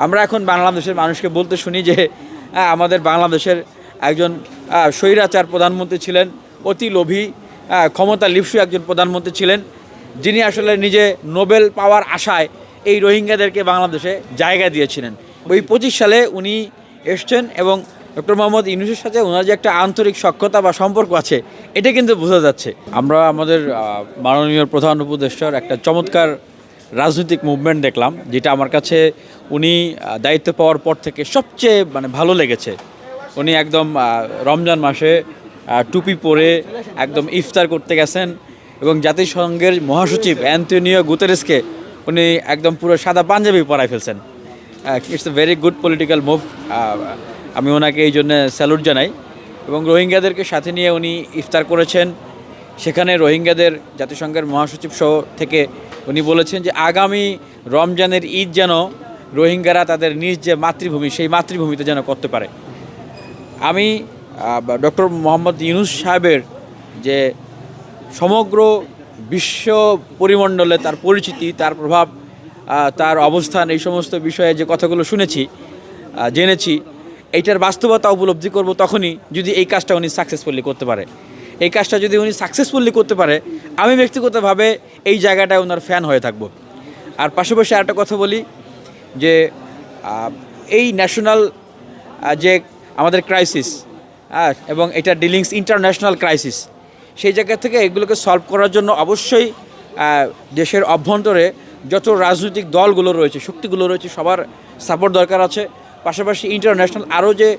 আমরা এখন বাংলাদেশের মানুষকে বলতে শুনি যে আমাদের বাংলাদেশের একজন স্বৈরাচার প্রধানমন্ত্রী ছিলেন, অতি লোভী, ক্ষমতা লিপ্সু একজন প্রধানমন্ত্রী ছিলেন, যিনি আসলে নিজে নোবেল পাওয়ার আশায় এই রোহিঙ্গাদেরকে বাংলাদেশে জায়গা দিয়েছিলেন। ওই 25 সালে উনি এসছেন এবং ডক্টর মোহাম্মদ ইউনূসের সাথে ওনার যে একটা আন্তরিক সখ্যতা বা সম্পর্ক আছে এটা কিন্তু বোঝা যাচ্ছে। আমরা আমাদের মাননীয় প্রধান উপদেষ্টার একটা চমৎকার রাজনৈতিক মুভমেন্ট দেখলাম, যেটা আমার কাছে উনি দায়িত্ব পাওয়ার পর থেকে সবচেয়ে ভালো লেগেছে। উনি একদম রমজান মাসে টুপি পরে একদম ইফতার করতে গেছেন এবং জাতিসংঘের মহাসচিব অ্যান্টোনিও গুতেরেসকে উনি একদম পুরো সাদা পাঞ্জাবি পরায় ফেলছেন। It's a very good political move. আমি ওনাকে এই জন্য স্যালুট জানাই। এবং রোহিঙ্গাদেরকে সাথে নিয়ে উনি ইফতার করেছেন। সেখানে রোহিঙ্গাদের জাতিসংঘের মহাসচিব সহ থেকে উনি বলেছেন যে আগামী রমজানের ঈদ যেন রোহিঙ্গারা তাদের নিজ যে মাতৃভূমি সেই মাতৃভূমিতে যেন করতে পারে। আমি ডক্টর মোহাম্মদ ইউনূস সাহেবের যে সমগ্র বিশ্ব পরিমণ্ডলে তার পরিচিতি, তার প্রভাব, তার অবস্থান, এই সমস্ত বিষয়ে যে কথাগুলো শুনেছি, জেনেছি, এইটার বাস্তবতা উপলব্ধি করব তখনই যদি এই কাজটা উনি সাকসেসফুলি করতে পারে। এই কাজটা যদি উনি সাকসেসফুলি করতে পারে, আমি ব্যক্তিগতভাবে এই জায়গাটায় ওনার ফ্যান হয়ে থাকব। আর পাশাপাশি আরেকটা কথা বলি যে এই ন্যাশনাল যে আমাদের ক্রাইসিস এবং এটা ডিলিংস ইন্টারন্যাশনাল ক্রাইসিস, সেই জায়গা থেকে এগুলোকে সলভ করার জন্য অবশ্যই দেশের অভ্যন্তরে যত রাজনৈতিক দলগুলো রয়েছে, শক্তিগুলো রয়েছে, সবার সাপোর্ট দরকার আছে। পাশাপাশি ইন্টারন্যাশনাল আরও যে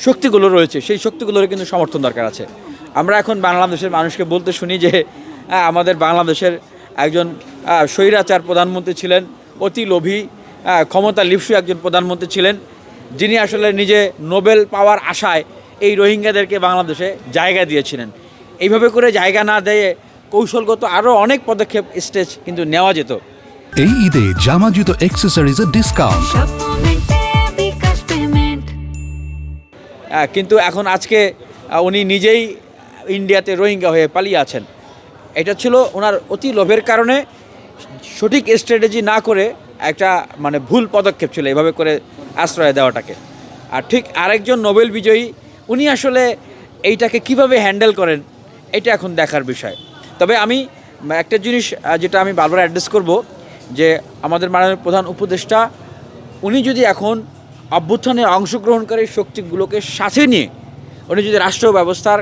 শক্তিগুলো রয়েছে সেই শক্তিগুলোর কিন্তু সমর্থন দরকার আছে। আমরা এখন বাংলাদেশের মানুষকে বলতে শুনি যে আমাদের বাংলাদেশের একজন স্বৈরাচার প্রধানমন্ত্রী ছিলেন, অতি লোভী, ক্ষমতা লিপ্সু একজন প্রধানমন্ত্রী ছিলেন, যিনি আসলে নিজে নোবেল পাওয়ার আশায় এই রোহিঙ্গাদেরকে বাংলাদেশে জায়গা দিয়েছিলেন। এইভাবে করে জায়গা না দিয়ে কৌশলগত আরও অনেক পদক্ষেপ স্টেজ কিন্তু নেওয়া যেত। এই ঈদে জামা জুতো অ্যাক্সেসরিজের ডিসকাউন্ট, কিন্তু এখন আজকে উনি নিজেই ইন্ডিয়াতে রোহিঙ্গা হয়ে পালিয়ে আছেন। এটা ছিল ওনার অতি লোভের কারণে সঠিক স্ট্র্যাটেজি না করে একটা ভুল পদক্ষেপ ছিল এভাবে করে আশ্রয় দেওয়াটাকে। আর ঠিক আরেকজন নোবেল বিজয়ী, উনি আসলে এইটাকে কিভাবে হ্যান্ডেল করেন এটা এখন দেখার বিষয়। তবে আমি একটা জিনিস যেটা আমি বারবার অ্যাড্রেস করব যে আমাদের মাননীয় প্রধান উপদেষ্টা উনি যদি এখন অভ্যুত্থানে অংশগ্রহণকারী শক্তিগুলোকে সাথে নিয়ে উনি যদি রাষ্ট্র ব্যবস্থার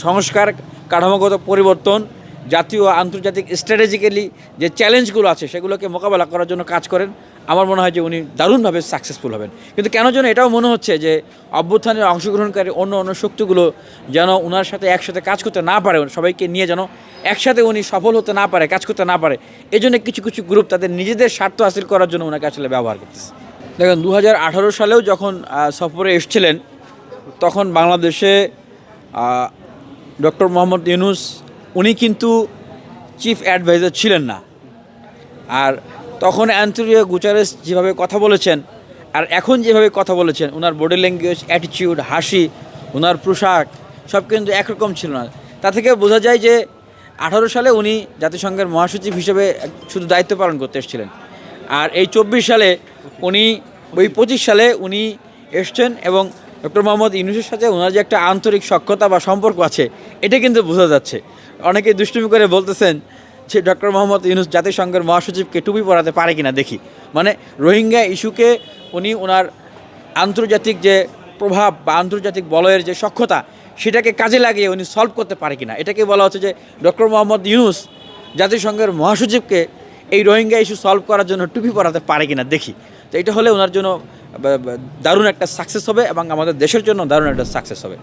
সংস্কার, কাঠামোগত পরিবর্তন, জাতীয় আন্তর্জাতিক স্ট্র্যাটেজিক্যালি যে চ্যালেঞ্জগুলো আছে সেগুলোকে মোকাবেলা করার জন্য কাজ করেন, আমার মনে হয় যে উনি দারুণভাবে সাকসেসফুল হবেন। কিন্তু কেন যেন এটাও মনে হচ্ছে যে অভ্যুত্থানের অংশগ্রহণকারী অন্য শক্তিগুলো যেন ওনার সাথে একসাথে কাজ করতে না পারে, সবাইকে নিয়ে যেন একসাথে উনি সফল হতে না পারে, কাজ করতে না পারে, এই জন্য কিছু কিছু গ্রুপ তাদের নিজেদের স্বার্থ হাসিল করার জন্য ওনাকে আসলে ব্যবহার করতেছে। দেখুন 2018 সালেও যখন সফরে এসেছিলেন তখন বাংলাদেশে ডক্টর মোহাম্মদ ইউনূস উনি কিন্তু চিফ অ্যাডভাইজার ছিলেন না। আর তখন অ্যান্টোনিও গুতেরেস যেভাবে কথা বলেছেন আর এখন যেভাবে কথা বলেছেন, ওনার বডি ল্যাঙ্গুয়েজ, অ্যাটিটিউড, হাসি, ওনার পোশাক সব কিন্তু একরকম ছিল না। তা থেকে বোঝা যায় যে 18 সালে উনি জাতিসংঘের মহাসচিব হিসেবে শুধু দায়িত্ব পালন করতে এসেছিলেন। আর এই 24 সালে উনি, ওই 25 সালে উনি এসছেন এবং ডক্টর মোহাম্মদ ইউনূসের সাথে ওনার যে একটা আন্তরিক সখ্যতা বা সম্পর্ক আছে এটা কিন্তু বোঝা যাচ্ছে। অনেকে দুষ্টুমি করে বলতেছেন যে ডক্টর মোহাম্মদ ইউনূস জাতিসংঘের মহাসচিবকে টুপি পরাতে পারে কিনা দেখি। রোহিঙ্গা ইস্যুকে উনি ওনার আন্তর্জাতিক যে প্রভাব বা আন্তর্জাতিক বলয়ের যে সখ্যতা সেটাকে কাজে লাগিয়ে উনি সলভ করতে পারে কিনা, এটাকে বলা হচ্ছে যে ডক্টর মোহাম্মদ ইউনূস জাতিসংঘের মহাসচিবকে এই রোহিঙ্গা ইস্যু সলভ করার জন্য টুপি পরাতে পারে কিনা দেখি। তো এটা হলে ওনার জন্য দারুণ একটা সাকসেস হবে এবং আমাদের দেশের জন্য দারুণ একটা সাকসেস হবে।